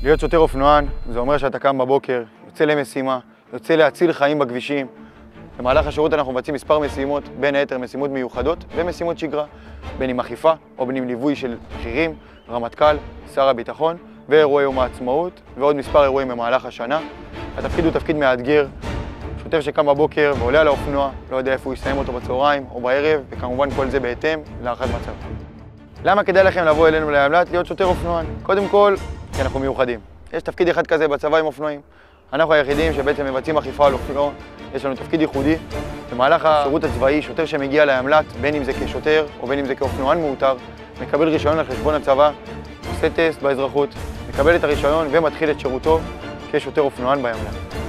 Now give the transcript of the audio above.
להיות שוטר אופנוען זה אומר שאתה קם בבוקר, יוצא למשימה, יוצא להציל חיים בכבישים. במהלך השירות אנחנו מבצעים מספר משימות, בין היתר משימות מיוחדות ומשימות שגרה, בין עם אכיפה או בין עם ליווי של בכירים, רמטכ"ל, שר הביטחון ואירועי יום העצמאות ועוד מספר אירועים במהלך השנה. התפקיד הוא תפקיד מאתגר, שוטר שקם בבוקר ועולה על האופנוע, לא יודע איפה הוא יסיים אותו בצהריים או בערב, וכמובן כל זה בהתאם להערכת מצב. למה כדאי לכם לבוא אלינו לימל"ת להיות שוטר אופנוען? קודם כל, כי אנחנו מיוחדים. יש תפקיד אחד כזה בצבא עם אופנועים. אנחנו היחידים שבעצם מבצעים אכיפה על אופנוע, יש לנו תפקיד ייחודי. במהלך השירות הצבאי, שוטר שמגיע לימל"ת, בין אם זה כשוטר או בין אם זה כאופנוען מאותר, מקבל רישיון על חשבון הצבא, עושה טסט באזרחות, מקבל את הרישיון ומתחיל את שירותו כשוטר אופנוען בימל"ת.